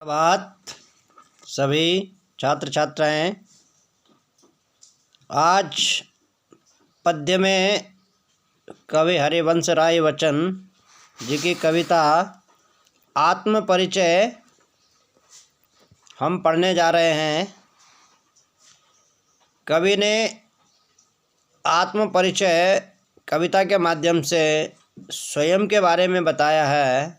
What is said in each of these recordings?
बात सभी छात्र छात्राएं, आज पद्य में कवि हरिवंश राय बच्चन जी की कविता आत्म परिचय हम पढ़ने जा रहे हैं। कवि ने आत्म परिचय कविता के माध्यम से स्वयं के बारे में बताया है।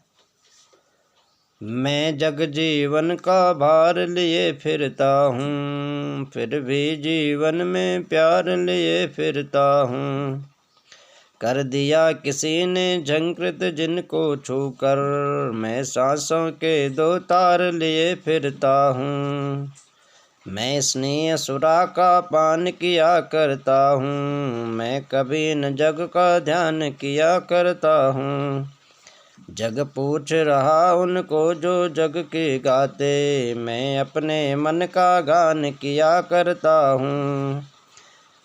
मैं जग जीवन का भार लिए फिरता हूँ, फिर भी जीवन में प्यार लिए फिरता हूँ। कर दिया किसी ने झंकृत जिनको छूकर, मैं सांसों के दो तार लिए फिरता हूँ। मैं स्नेह सुरा का पान किया करता हूँ, मैं कभी न जग का ध्यान किया करता हूँ। जग पूछ रहा उनको जो जग के गाते, मैं अपने मन का गान किया करता हूँ।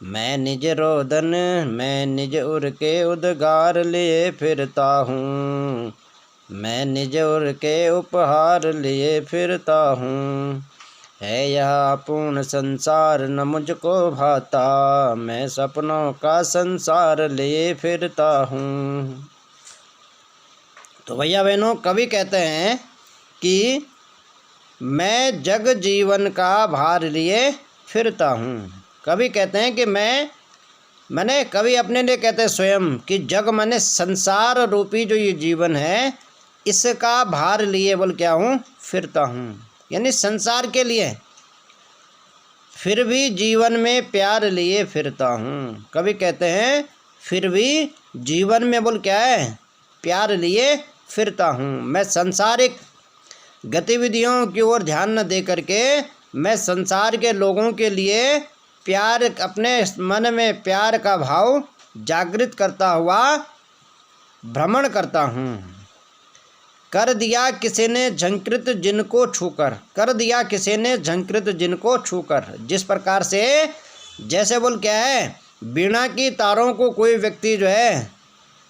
मैं निज रोदन मैं निज उर के उद्गार लिए फिरता हूँ, मैं निज उर के उपहार लिए फिरता हूँ। है यह अपूर्ण संसार न मुझको भाता, मैं सपनों का संसार लिए फिरता हूँ। तो भैया बहनों, कवि कहते हैं कि मैं जग जीवन का भार लिए फिरता हूँ। कवि कहते हैं कि मैंने कवि अपने लिए कहते हैं स्वयं कि जग माने संसार रूपी जो ये जीवन है, इसका भार लिए बोल क्या हूँ, फिरता हूँ। यानी संसार के लिए, फिर भी जीवन में प्यार लिए फिरता हूँ। कवि कहते हैं फिर भी जीवन में बोल क्या है, प्यार लिए फिरता हूँ। मैं सांसारिक गतिविधियों की ओर ध्यान न दे करके मैं संसार के लोगों के लिए प्यार, अपने मन में प्यार का भाव जागृत करता हुआ भ्रमण करता हूँ। कर दिया किसी ने झंकृत जिनको छूकर, कर दिया किसी ने झंकृत जिनको छूकर। जिस प्रकार से जैसे बोल क्या है, वीणा की तारों को कोई व्यक्ति जो है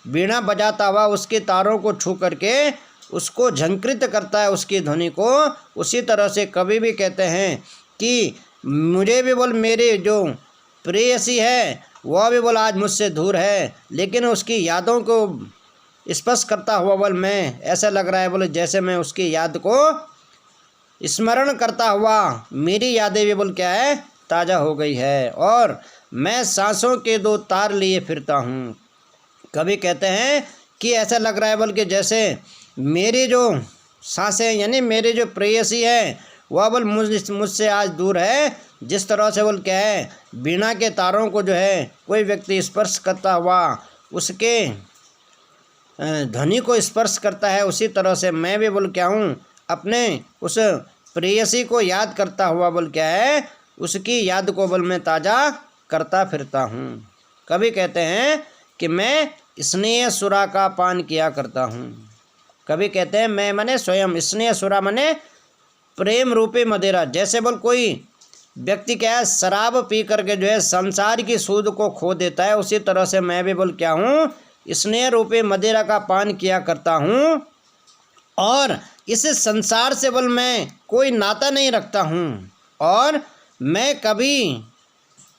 वीणा बजाता हुआ उसके तारों को छू करके उसको झंकृत करता है, उसकी ध्वनि को, उसी तरह से कवि भी कहते हैं कि मुझे भी बोल मेरी जो प्रेयसी है वह भी बोल आज मुझसे दूर है, लेकिन उसकी यादों को स्पर्श करता हुआ बोल मैं ऐसा लग रहा है बोले जैसे मैं उसकी याद को स्मरण करता हुआ मेरी यादें भी बोल क्या है, ताज़ा हो गई है। और मैं सांसों के दो तार लिए फिरता हूँ। कवि कहते हैं कि ऐसा लग रहा है बोल कि जैसे मेरी जो सांसें यानी मेरी जो प्रेयसी है वह बोल मुझसे आज दूर है। जिस तरह से बोल क्या है, वीणा के तारों को जो है कोई व्यक्ति स्पर्श करता हुआ उसके ध्वनि को स्पर्श करता है, उसी तरह से मैं भी बोल क्या हूँ, अपने उस प्रेयसी को याद करता हुआ बोल क्या है, उसकी याद को बोल मैं ताज़ा करता फिरता हूँ। कवि कहते हैं कि मैं स्नेह सुरा का पान किया करता हूँ। कवि कहते हैं मैं मने स्वयं, स्नेह सुरा मने प्रेम रूपी मदिरा। जैसे बोल कोई व्यक्ति क्या है शराब पी करके जो है संसार की सूद को खो देता है, उसी तरह से मैं भी बोल क्या हूँ, स्नेह रूपी मदिरा का पान किया करता हूँ। और इस संसार से बोल मैं कोई नाता नहीं रखता हूँ, और मैं कभी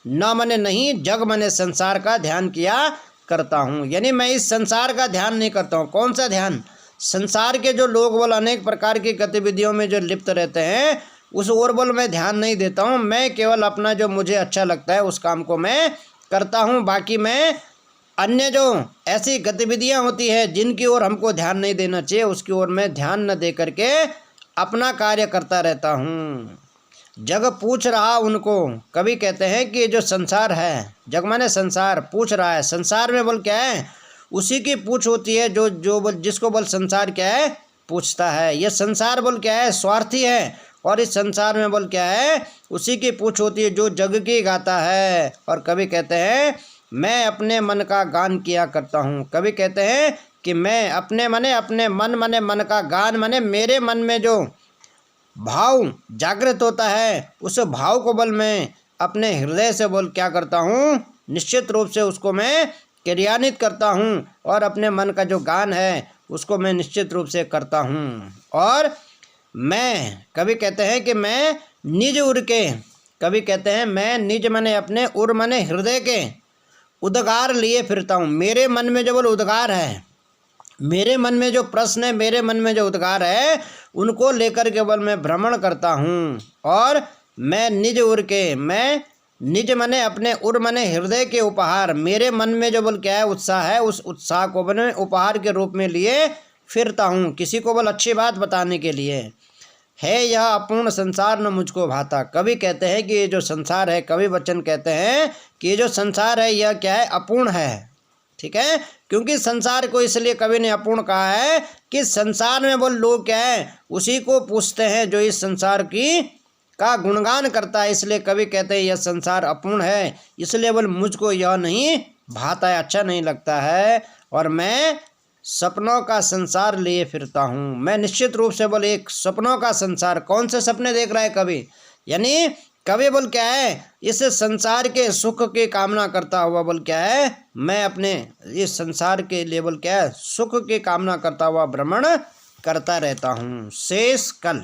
न मने नहीं जग मने संसार का ध्यान किया करता हूँ। यानी मैं इस संसार का ध्यान नहीं करता हूँ। कौन सा ध्यान? संसार के जो लोग बोल अनेक प्रकार की गतिविधियों में जो लिप्त रहते हैं उस ओर बोल मैं ध्यान नहीं देता हूँ। मैं केवल अपना जो मुझे अच्छा लगता है उस काम को मैं करता हूँ। बाकी मैं अन्य जो ऐसी गतिविधियाँ होती है जिनकी ओर हमको ध्यान नहीं देना चाहिए उसकी ओर मैं ध्यान न दे करके अपना कार्य करता रहता हूँ। जग पूछ रहा उनको। कवि कहते हैं कि जो संसार है, जग माने संसार, पूछ रहा है। संसार में बोल क्या है, उसी की पूछ होती है जो बोल जिसको बोल संसार क्या है, पूछता है। ये संसार बोल क्या है, स्वार्थी है, और इस संसार में बोल क्या है, उसी की पूछ होती है जो जग की गाता है। और कवि कहते हैं मैं अपने मन का गान किया करता हूँ। कवि कहते हैं कि मैं अपने मन का गान मने मेरे मन में जो भाव जागृत होता है उस भाव को बोल मैं अपने हृदय से बोल क्या करता हूँ, निश्चित रूप से उसको मैं क्रियान्वित करता हूँ, और अपने मन का जो गान है उसको मैं निश्चित रूप से करता हूँ। और मैं, कभी कहते हैं कि मैं निज उर के, कभी कहते हैं मैं निज मने अपने, उर मने हृदय के उद्गार लिए फिरता हूँ। मेरे मन में जो बोल उद्गार है, मेरे मन में जो प्रश्न है, मेरे मन में जो उद्गार है, उनको लेकर केवल मैं भ्रमण करता हूँ। और मैं निज उर के, मैं निज मने अपने, उर मने हृदय के उपहार, मेरे मन में जो बोल क्या है उत्साह है, उस उत्साह को मैंने उपहार के रूप में लिए फिरता हूँ, किसी को बोल अच्छी बात बताने के लिए। है यह अपूर्ण संसार न मुझको भाता, कभी कहते हैं कि ये जो संसार है, कवि वचन कहते हैं कि ये जो संसार है यह क्या है, अपूर्ण है। ठीक है, क्योंकि संसार को इसलिए कवि ने अपूर्ण कहा है कि संसार में बोल लोग क्या है, उसी को पूछते हैं जो इस संसार की का गुणगान करता है, इसलिए कवि कहते हैं यह संसार अपूर्ण है, इसलिए बोल मुझको यह नहीं भाता है, अच्छा नहीं लगता है। और मैं सपनों का संसार लिए फिरता हूँ, मैं निश्चित रूप से बोल एक सपनों का संसार, कौन से सपने देख रहा है कवि, यानी कवि बोल क्या है, इस संसार के सुख की कामना करता हुआ बोल क्या है, मैं अपने इस संसार के लिए बोल क्या है, सुख की कामना करता हुआ भ्रमण करता रहता हूँ। शेष कल।